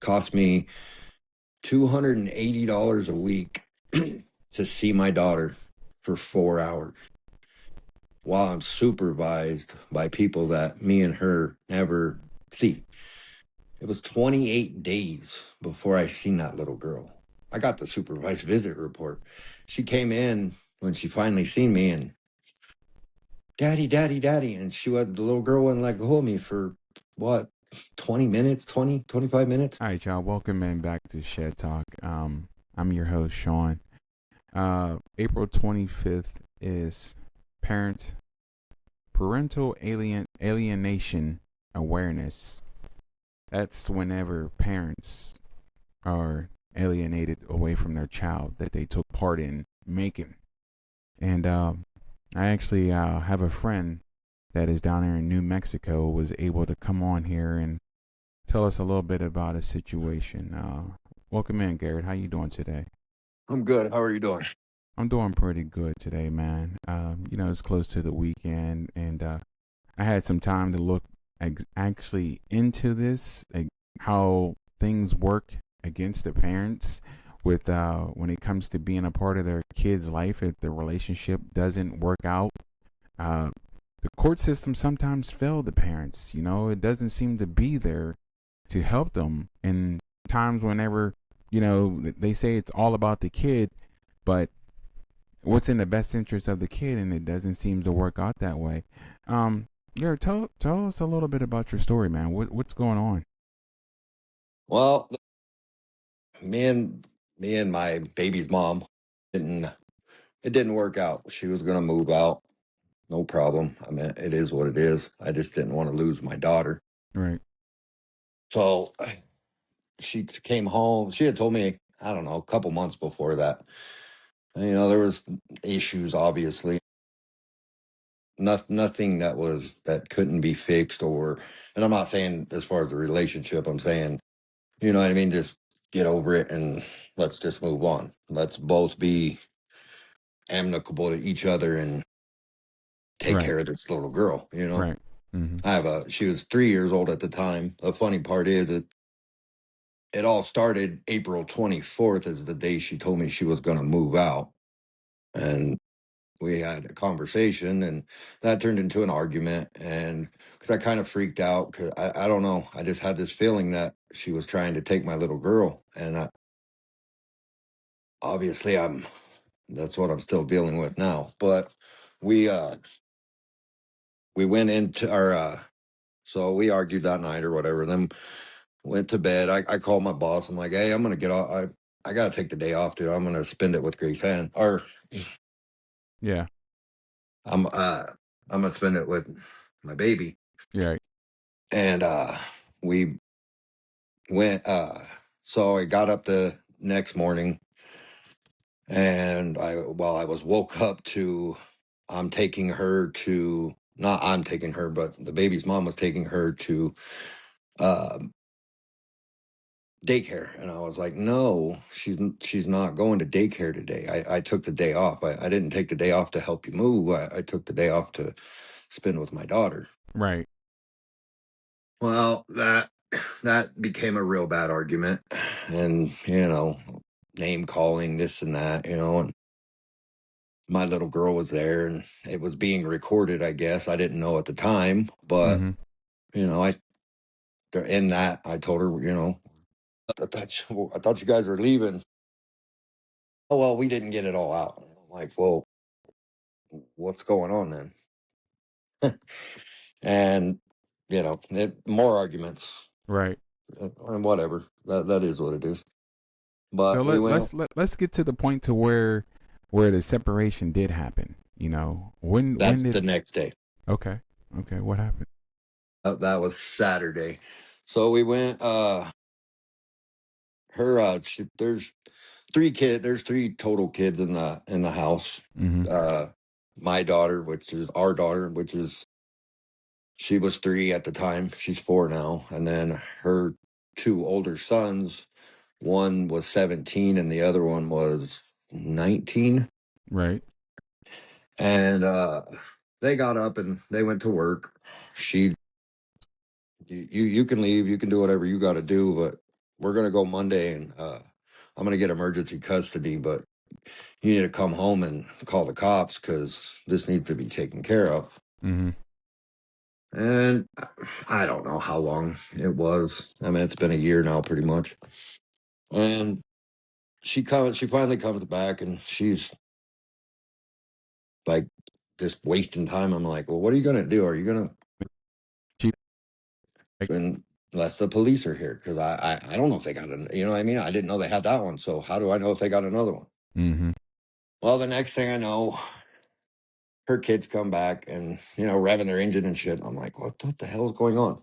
Cost me $280 a week to see my daughter for 4 hours while I'm supervised by people that me and her never see. It was 28 days before I seen that little girl. I got the supervised visit report. She came in when she finally seen me and, Daddy, Daddy, Daddy. And the little girl wouldn't let go of me for what, 20 minutes, 25 minutes? All right, y'all. Welcome in back to Shed Talk. I'm your host, Sean. April 25th is Parental Alienation Awareness. That's whenever parents are alienated away from their child that they took part in making. And I actually have a friend that is down there in New Mexico, was able to come on here and tell us a little bit about a situation. Welcome in, Garrett. How you doing today? I'm good. How are you doing? I'm doing pretty good today, man. It's close to the weekend, and I had some time to look actually into this, like how things work against the parents with when it comes to being a part of their kid's life. If the relationship doesn't work out, the court system sometimes fail the parents. It doesn't seem to be there to help them in times whenever, they say it's all about the kid, but what's in the best interest of the kid, and it doesn't seem to work out that way. Yeah, tell us a little bit about your story, man. What's going on? Well, me and my baby's mom it didn't work out. She was going to move out. No problem. I mean, it is what it is. I just didn't want to lose my daughter. Right. So she came home. She had told me, I don't know, a couple months before that. There was issues, obviously. Nothing that couldn't be fixed, and I'm not saying as far as the relationship, I'm saying, you know what I mean? Just get over it and let's just move on. Let's both be amicable to each other and take Right. care of this little girl, Right. Mm-hmm. She was 3 years old at the time. The funny part is it all started April 24th is the day she told me she was going to move out. And we had a conversation and that turned into an argument. And because I kind of freaked out because I don't know. I just had this feeling that she was trying to take my little girl. And obviously that's what I'm still dealing with now. But we went into our, so we argued that night or whatever. Then went to bed. I called my boss. I'm like, hey, I'm going to get off. I got to take the day off, dude. I'm going to spend it with Grace Ann. Or Yeah. I'm going to spend it with my baby. Yeah. And we went, so I got up the next morning and I was woke up to, not I'm taking her, but the baby's mom was taking her to daycare. And I was like, no, she's not going to daycare today. I took the day off. I didn't take the day off to help you move. I took the day off to spend with my daughter. Right. Well, that became a real bad argument, and name calling, this and that, and my little girl was there and it was being recorded. I guess I didn't know at the time, but Mm-hmm. in that I told her, I thought you guys were leaving. Oh, well, we didn't get it all out. I'm like, well, what's going on then? And more arguments, Right. and whatever. That is what it is. So But we went. let's get to the point to where the separation did happen. When That's did? the next day. Okay. Okay. What happened? That was Saturday. So we went. There's There's three total kids in the house. Mm-hmm. My daughter, which is our daughter, she was 3 at the time. She's 4 now. And then her 2 older sons, one was 17 and the other one was 19. Right. And they got up and they went to work. You can leave, you can do whatever you got to do, but we're going to go Monday and I'm going to get emergency custody, but you need to come home and call the cops because this needs to be taken care of. Mm-hmm. And I don't know how long it was. I mean, it's been a year now, pretty much. And she finally comes back, and she's like just wasting time. I'm like, well, what are you gonna do? Are you gonna? She, like, And unless the police are here, because I don't know if they got an. You know what I mean? I didn't know they had that one. So how do I know if they got another one? mm-hmm. Well, the next thing I know, her kids come back and revving their engine and shit. I'm like, what the hell is going on?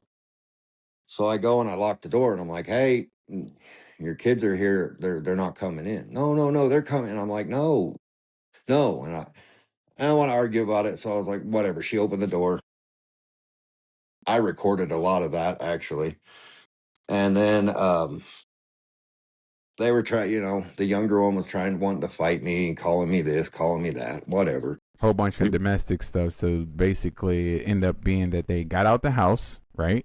So I go and I lock the door and I'm like, hey, your kids are here. They're not coming in. No, they're coming. And I'm like, no. And I don't want to argue about it. So I was like, whatever. She opened the door. I recorded a lot of that actually. And then they were trying, the younger one was wanting to fight me, calling me this, calling me that, whatever. Whole bunch of domestic stuff. So basically, it ended up being that they got out the house, right?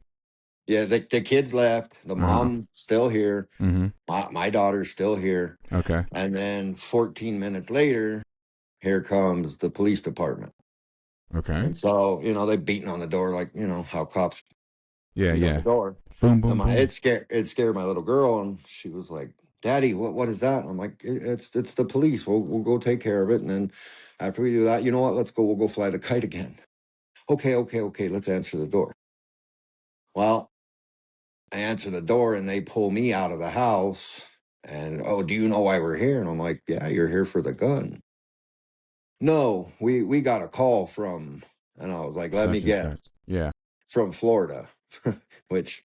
Yeah, the kids left. The mom's still here. Mm-hmm. My daughter's still here. Okay. And then 14 minutes later, here comes the police department. Okay. And so, they beating on the door like, how cops Yeah, beat on the yeah. door. Boom, boom, And boom. it scared my little girl, and she was like, Daddy, what is that? And I'm like, it's the police. We'll go take care of it. And then after we do that, you know what? We'll go fly the kite again. Okay, let's answer the door. Well, I answer the door and they pull me out of the house. And, oh, do you know why we're here? And I'm like, yeah, you're here for the gun. No, we got a call from, and I was like, let me Such and guess, such. Yeah. from Florida, which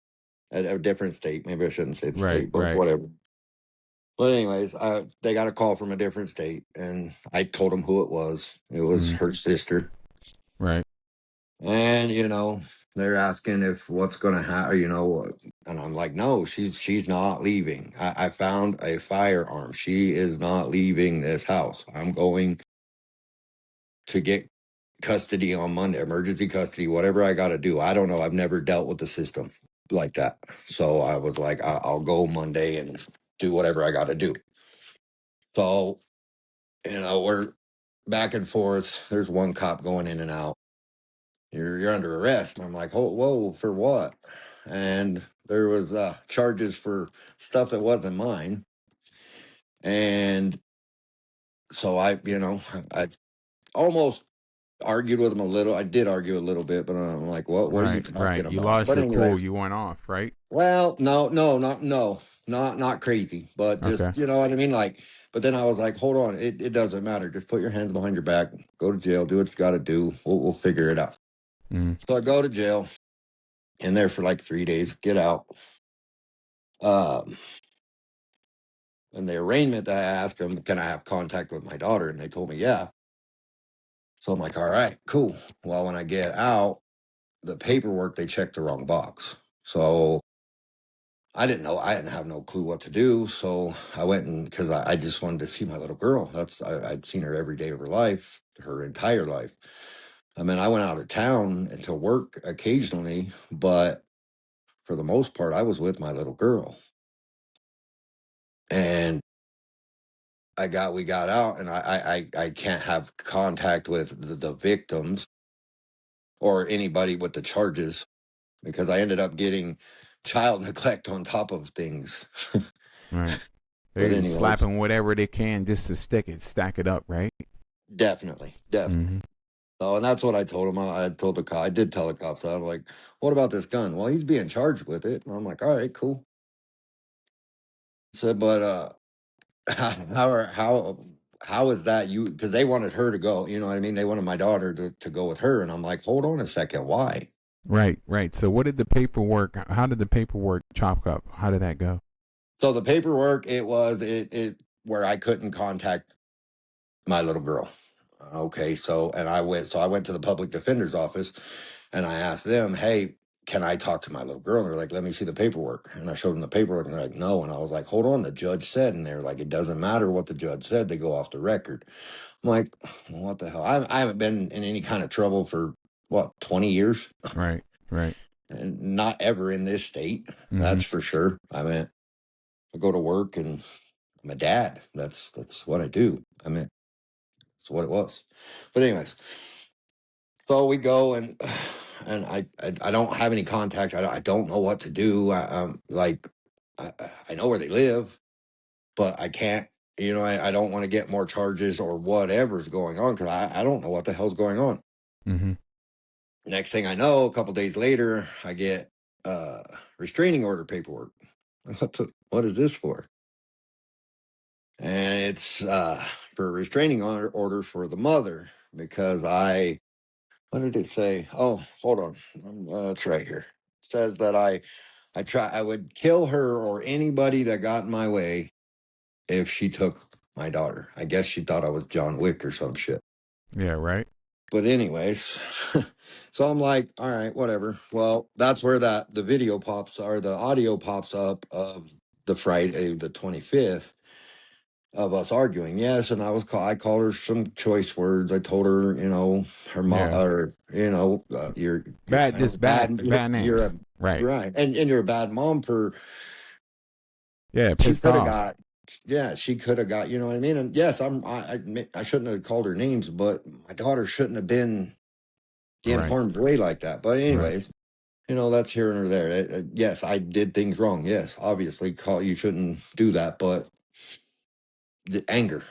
a different state. Maybe I shouldn't say the Right, state, but right. whatever. But anyways, they got a call from a different state, and I told them who it was. It was her sister, Right. and they're asking if what's going to happen, and I'm like, no, she's not leaving. I found a firearm. She is not leaving this house. I'm going to get custody on Monday, emergency custody, whatever I got to do. I don't know. I've never dealt with the system like that. So I was like, I'll go Monday and do whatever I got to do. So, we're back and forth. There's one cop going in and out. You're under arrest. And I'm like, oh, whoa, for what? And there was charges for stuff that wasn't mine. And so I almost argued with him a little. I did argue a little bit, but I'm like, what are you Right, right. talking You about? lost But your cool. anyways, You went off, right? well, not crazy, but just, Okay. you know what I mean? Like, but then I was like, hold on, it doesn't matter. Just put your hands behind your back, go to jail, do what you got to do. We'll figure it out. Mm. So I go to jail, in there for like 3 days, get out. Um, and the arraignment, I asked them, can I have contact with my daughter? And they told me, yeah. So I'm like, all right, cool. Well, when I get out, the paperwork, they checked the wrong box. So I didn't know. I didn't have no clue what to do. So I went because I just wanted to see my little girl. I'd seen her every day of her life, her entire life. I mean, I went out of town to work occasionally, but for the most part, I was with my little girl. And we got out, and I can't have contact with the victims or anybody with the charges because I ended up getting child neglect on top of things. Right. But They're anyways, slapping whatever they can just to stack it up, right? definitely. Mm-hmm. So, and that's what I told him. I told the cop, I did tell the cops, I'm like, what about this gun? Well, he's being charged with it. And I'm like, all right, cool. I said, but how is that you? Because they wanted her to go, you know what I mean? They wanted my daughter to go with her. And I'm like, hold on a second, why? Right, right. So what did the paperwork, how did the paperwork chop up? How did that go? So the paperwork, it was it where I couldn't contact my little girl. Okay, I went to the public defender's office and I asked them, hey, can I talk to my little girl? And they're like, let me see the paperwork. And I showed them the paperwork and they're like, no. And I was like, hold on, the judge said. And they're like, it doesn't matter what the judge said, they go off the record. I'm like, what the hell? I haven't been in any kind of trouble for 20 years? Right, right. And not ever in this state. Mm-hmm. That's for sure. I mean, I go to work and I'm a dad. That's what I do. I mean, that's what it was. But anyways, so we go and I don't have any contact. I don't know what to do. I know where they live, but I can't. I don't want to get more charges or whatever's going on because I don't know what the hell's going on. Mm-hmm. Next thing I know, a couple days later, I get restraining order paperwork. What is this for? And it's for a restraining order for the mother because what did it say? Oh, hold on. It's right here. It says that I would kill her or anybody that got in my way if she took my daughter. I guess she thought I was John Wick or some shit. Yeah, right. But anyways, so I'm like, all right, whatever. Well, that's where the video pops or the audio pops up of the Friday, the 25th of us arguing. Yes, and I called her some choice words. I told her, her mom, Yeah. or you're Bad, kind of just bad, bad. bad You're a names. Right. right, and you're a bad mom for. Yeah, She pissed could have off. got. Yeah, she could have got. You know what I mean? And yes, I shouldn't have called her names, but my daughter shouldn't have been in Right. harm's way like that. But Right. anyways, that's here and there. Yes, I did things wrong. Yes, obviously, you shouldn't do that. But the anger,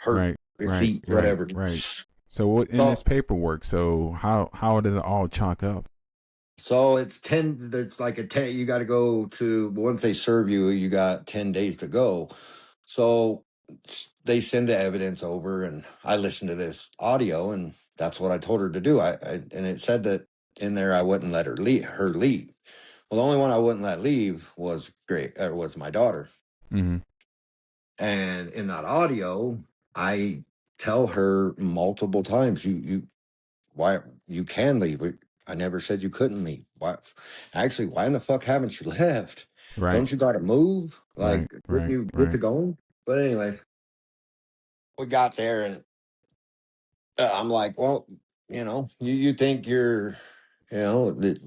hurt, Right. Right. receipt, Right. whatever. Right. So what in this So, paperwork? So how did it all chalk up? so it's 10. It's like a 10. You got to go to once they serve you. You got 10 days to go. So they send the evidence over, and I listened to this audio, and that's what I told her to do. And it said that in there I wouldn't let her leave. Well, the only one I wouldn't let leave was was my daughter. Mm-hmm. And in that audio, I tell her multiple times, why you can leave. I never said you couldn't leave. Why in the fuck haven't you left? Right. Don't you got to move? Right. Like, wouldn't Right. you get to Right. going? But anyways, we got there and I'm like, well, you think that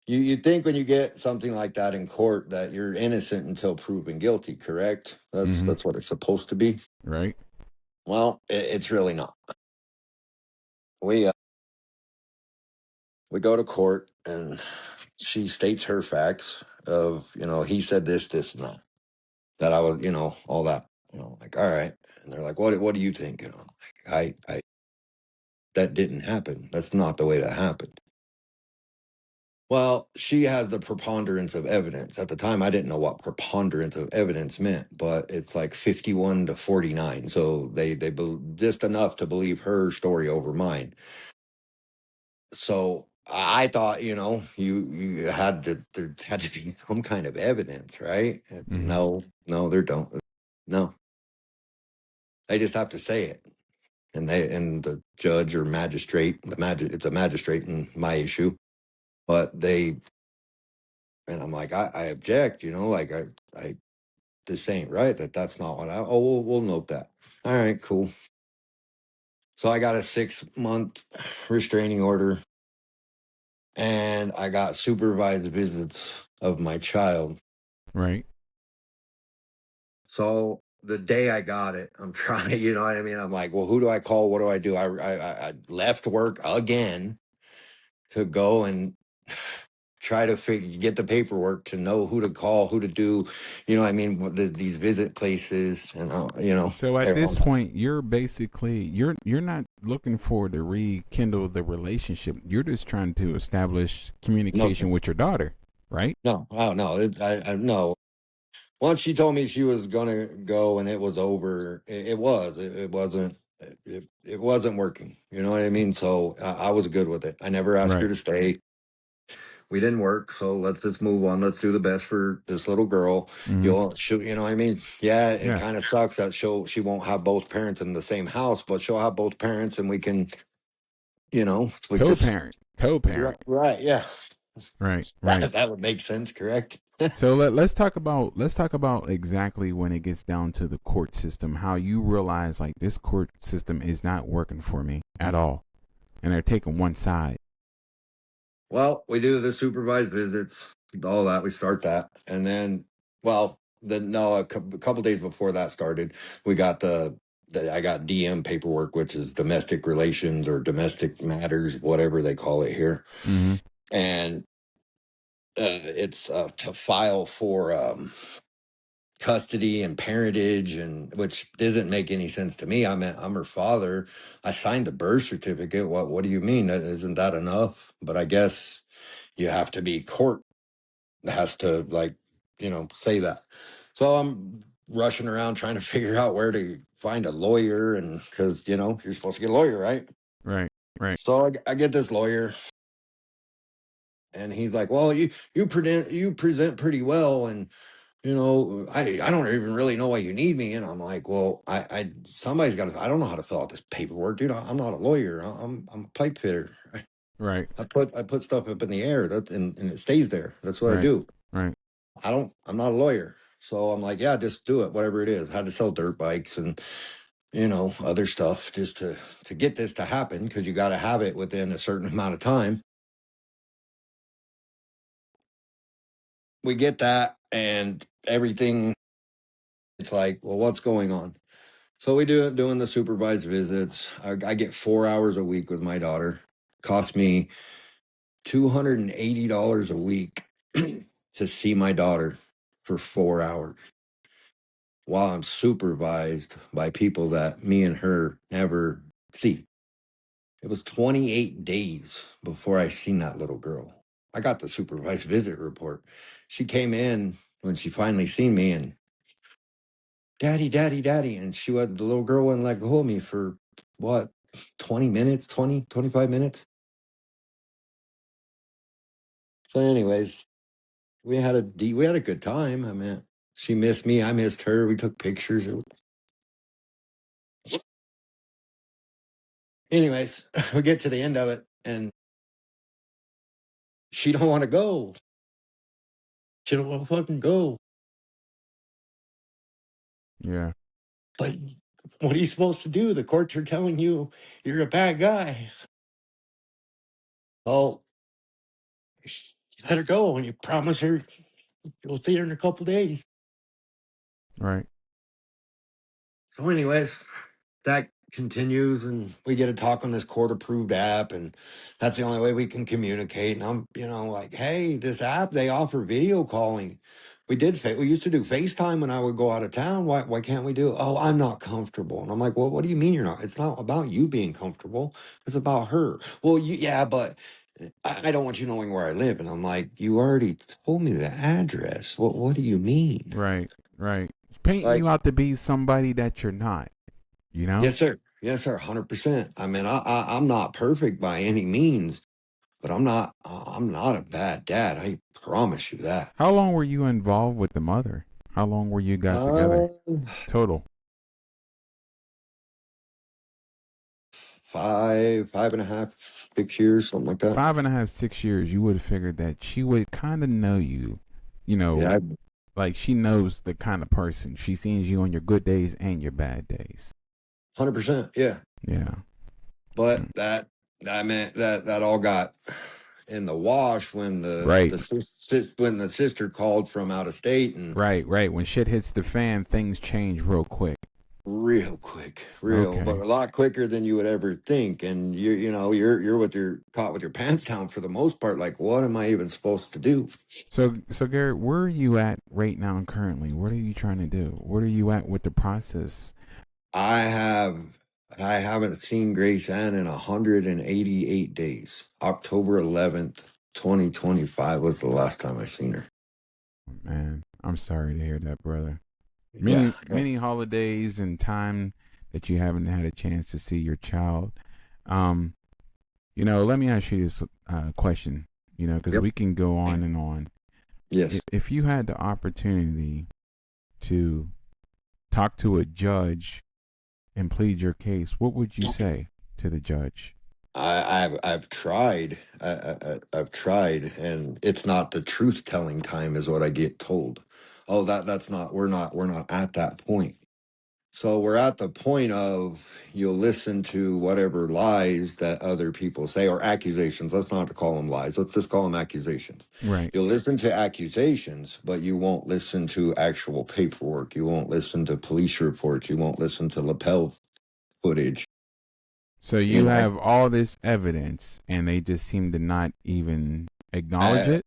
you think when you get something like that in court that you're innocent until proven guilty, correct? Mm-hmm. That's what it's supposed to be. Right. Well, it's really not. We we go to court and she states her facts of he said this and that I was all that like all right, and they're like what do you think? Like I that didn't happen. That's not the way that happened. Well, she has the preponderance of evidence. At the time, I didn't know what preponderance of evidence meant, but it's like 51 to 49. So they just enough to believe her story over mine. So I thought, you had to there had to be some kind of evidence, right? Mm-hmm. No, there don't. No, they just have to say it, and the judge or magistrate, it's a magistrate in my issue, but they. And I'm like, I object, like I this ain't right. That's not what we'll note that. All right, cool. So I got a 6-month restraining order and I got supervised visits of my child. Right. So the day I got it, I'm trying, you know what I mean? I'm like, well, who do I call? What do I do? I left work again to go and try to get the paperwork to know who to call, who to do, I mean, these visit places and, So at this everyone. point, you're basically you're not looking for to rekindle the relationship. You're just trying to establish No, communication with your daughter, right? no, oh, no, I no. Once she told me she was gonna go and it was over, it wasn't, it wasn't working. You know what I mean? So I was good with it. I never asked her Right. to stay. We didn't work, so let's just move on. Let's do the best for this little girl. Mm-hmm. You know what I mean? Yeah, it Yeah. kind of sucks that she won't have both parents in the same house, but she'll have both parents, and we can, we just Co-parent. Co-parent. right, yeah, Right. Right. that would make sense, correct? So let's talk about exactly when it gets down to the court system, how you realize like this court system is not working for me at all, and they're taking one side. Well, we do the supervised visits, all that. We start that, and then Well, no, a couple days before that started, we got I got DM paperwork, which is domestic relations or domestic matters, whatever they call it here, Mm-hmm. and it's to file for custody and parentage, and which doesn't make any sense to me. I'm her father. I signed the birth certificate. What do you mean? Isn't that enough? But I guess you have to be court has to, like, say that. So I'm rushing around trying to figure out where to find a lawyer, and because you're supposed to get a lawyer, right? Right. Right. So I get this lawyer, and he's like, well, you present pretty well, and I don't even really know why you need me. And I'm like, well, I somebody's got to. I don't know how to fill out this paperwork, dude. I'm not a lawyer. I'm a pipe fitter. Right. I put stuff up in the air, and it stays there. That's what I Right. do. Right. I'm not a lawyer. So I'm like, yeah, just do it, whatever it is. I had to sell dirt bikes and, other stuff just to get this to happen, because you got to have it within a certain amount of time. We get that and everything. It's like, well, what's going on? So we do it doing the supervised visits. I get 4 hours a week with my daughter. Cost me $280 a week to see my daughter for 4 hours, while I'm supervised by people that me and her never see. It was 28 days before I seen that little girl. I got the supervised visit report. She came in when she finally seen me, and daddy, daddy, daddy. And the little girl wouldn't let go of me for what, 20 minutes, 25 minutes. So anyways, we had a good time. I mean, she missed me. I missed her. We took pictures. Anyways, we get to the end of it, and she don't want to go. She don't want to fucking go. Yeah. But what are you supposed to do? The courts are telling you you're a bad guy. Oh, let her go, and you promise her you'll see her in a couple days. Right. So, anyways, that continues, and we get to talk on this court approved app, and that's the only way we can communicate. And I'm like, hey, this app, they offer video calling. We used to do FaceTime when I would go out of town. Why can't we do it? Oh, I'm not comfortable. And I'm like, well, what do you mean you're not? It's not about you being comfortable, it's about her. Well, yeah, but I don't want you knowing where I live. And I'm like, you already told me the address. What do you mean? Right. Right. Painting Like, you out to be somebody that you're not. You know. yes, sir. Yes, sir. 100%. I mean, I'm not perfect by any means, but I'm not a bad dad. I promise you that. How long were you involved with the mother? How long were you guys together Uh, total? 5.5, 6 years, something like that. 5.5, 6 years. You would have figured that she would kind of know you. You know, Yeah, like she knows the kind of person. She sees you on your good days and your bad days. 100%. Yeah, Yeah. but that meant that all got in the wash when Right. when the sister called from out of state, and Right. Right. When shit hits the fan, things change real quick. real quick, but Okay. a lot quicker than you would ever think. And you're caught with your pants down for the most part. Like, what am I even supposed to do? So Garrett, where are you at right now currently? What are you trying to do? What are you at with the process? I have I haven't seen Grace Ann in 188 days. October 11th, 2025 was the last time I seen her. Man, I'm sorry to hear that, brother. Yeah. Many holidays and time that you haven't had a chance to see your child. Um, let me ask you this question. Because Yep. we can go on and on. Yes. If you had the opportunity to talk to a judge and plead your case, what would you say to the judge? I've tried. I've tried, and it's not the truth telling time, is what I get told. Oh, that's not. We're not at that point. So we're at the point of you'll listen to whatever lies that other people say, or accusations. Let's not call them lies. Let's just call them accusations. Right. You'll listen to accusations, but you won't listen to actual paperwork. You won't listen to police reports. You won't listen to lapel footage. So You you know, have all this evidence, and they just seem to not even acknowledge uh, it.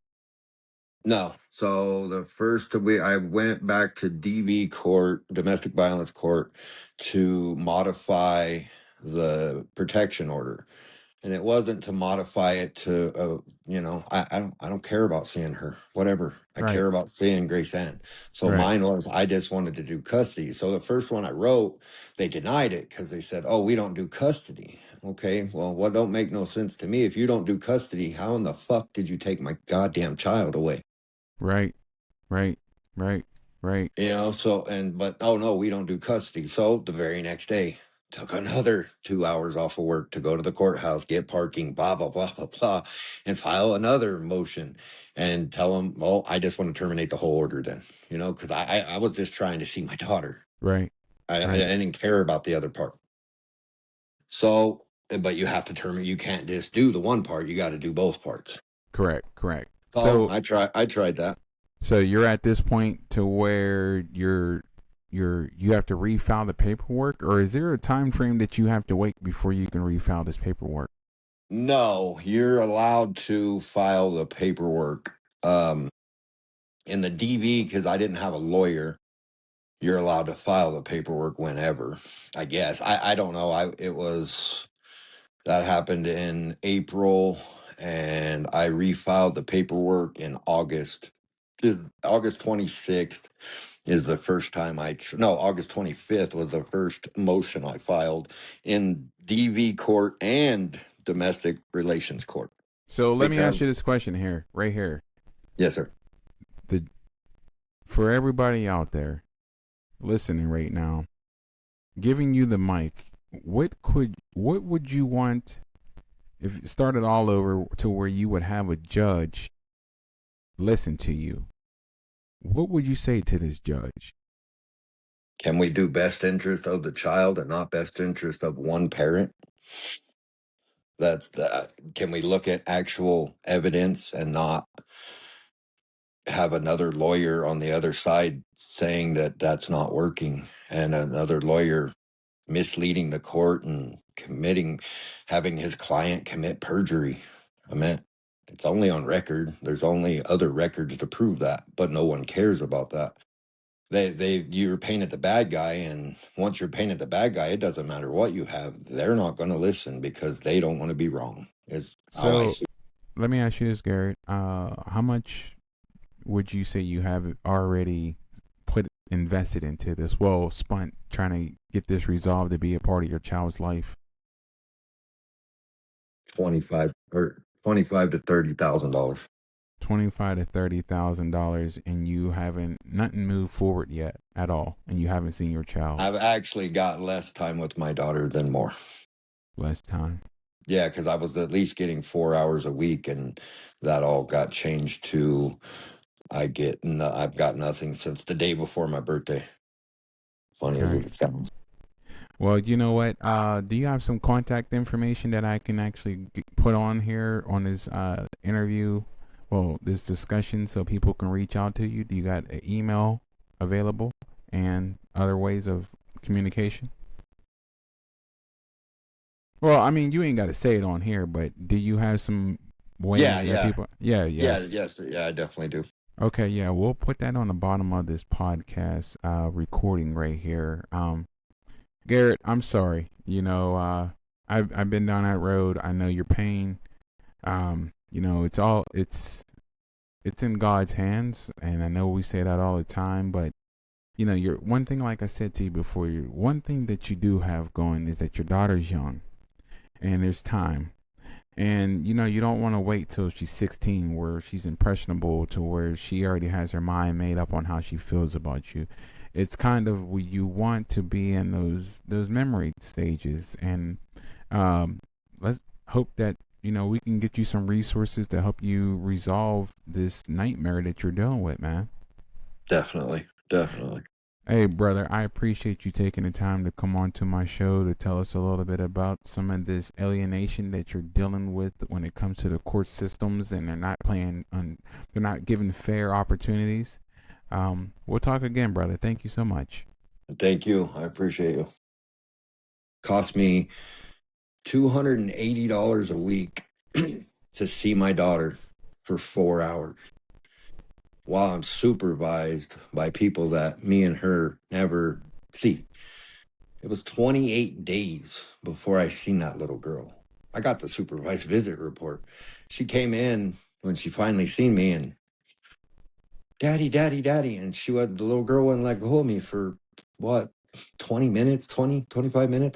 no. So the first week, I went back to DV court, domestic violence court, to modify the protection order. And it wasn't to modify it to, I don't care about seeing her, whatever. I Right. care about seeing Grace Ann. So Right. mine was, I just wanted to do custody. So the first one I wrote, they denied it because they said, oh, we don't do custody. Okay, well, what don't make no sense to me? If you don't do custody, how in the fuck did you take my goddamn child away? Right. Right. Right. Right. But oh no, we don't do custody. So the very next day, took another 2 hours off of work to go to the courthouse, get parking, blah, blah, blah, blah, blah, and file another motion and tell them, well, I just want to terminate the whole order then, because I was just trying to see my daughter. Right. I Right. didn't care about the other part. So, but you have to you can't just do the one part. You got to do both parts. Correct. Correct. So So I tried that. so you're at this point to where you have to refile the paperwork, or is there a time frame that you have to wait before you can refile this paperwork? No, you're allowed to file the paperwork. In the DV, because I didn't have a lawyer, you're allowed to file the paperwork whenever. I guess I don't know. That happened in April, and I refiled the paperwork in August. August 26th is the first time August 25th was the first motion I filed in DV court and domestic relations court. So let me ask you Because, this question here, right here. yes, sir. The For everybody out there listening right now, giving you the mic, what would you want if it started all over to where you would have a judge listen to you? What would you say to this judge? Can we do best interest of the child and not best interest of one parent? Can we look at actual evidence and not have another lawyer on the other side saying that that's not working, and another lawyer misleading the court and having his client commit perjury? I mean, it's only on record. There's only other records to prove that, but no one cares about that. You're painted the bad guy, and once you're painted the bad guy, it doesn't matter what you have. They're not going to listen because they don't want to be wrong. Is how I So see. let me ask you this, Garrett. How much would you say you have already invested into this? Well, spent trying to get this resolved to be a part of your child's life. 25 to $30,000. $25,000 to $30,000, and you haven't nothing moved forward yet at all, and you haven't seen your child. I've actually got less time with my daughter than more. Less time. Yeah, because I was at least getting 4 hours a week, and that all got changed to I've got nothing since the day before my birthday. Funny as Okay. it sounds. Well, you know what? Do you have some contact information that I can actually put on here on this interview? Well, this discussion, so people can reach out to you. Do you got an email available and other ways of communication? Well, I mean, you ain't got to say it on here, but do you have some ways that people? Yeah, yes. Yeah, I definitely do. Okay, yeah, we'll put that on the bottom of this podcast recording right here. Garrett, I'm sorry. I've been down that road. I know your pain. It's in God's hands, and I know we say that all the time, but you're one thing, like I said to you before, one thing that you do have going is that your daughter's young, and there's time. And you don't want to wait till she's 16 where she's impressionable to where she already has her mind made up on how she feels about you. It's kind of where you want to be in those memory stages, and let's hope that we can get you some resources to help you resolve this nightmare that you're dealing with, man. Definitely. Hey, brother, I appreciate you taking the time to come on to my show to tell us a little bit about some of this alienation that you're dealing with when it comes to the court systems, and they're not giving fair opportunities. We'll talk again, brother. Thank you so much. Thank you. I appreciate you. Cost me $280 a week to see my daughter for 4 hours while I'm supervised by people that me and her never see. It was 28 days before I seen that little girl. I got the supervised visit report. She came in when she finally seen me and, daddy, daddy, daddy. And the little girl wouldn't let go of me for what, 20 minutes, 20, 25 minutes?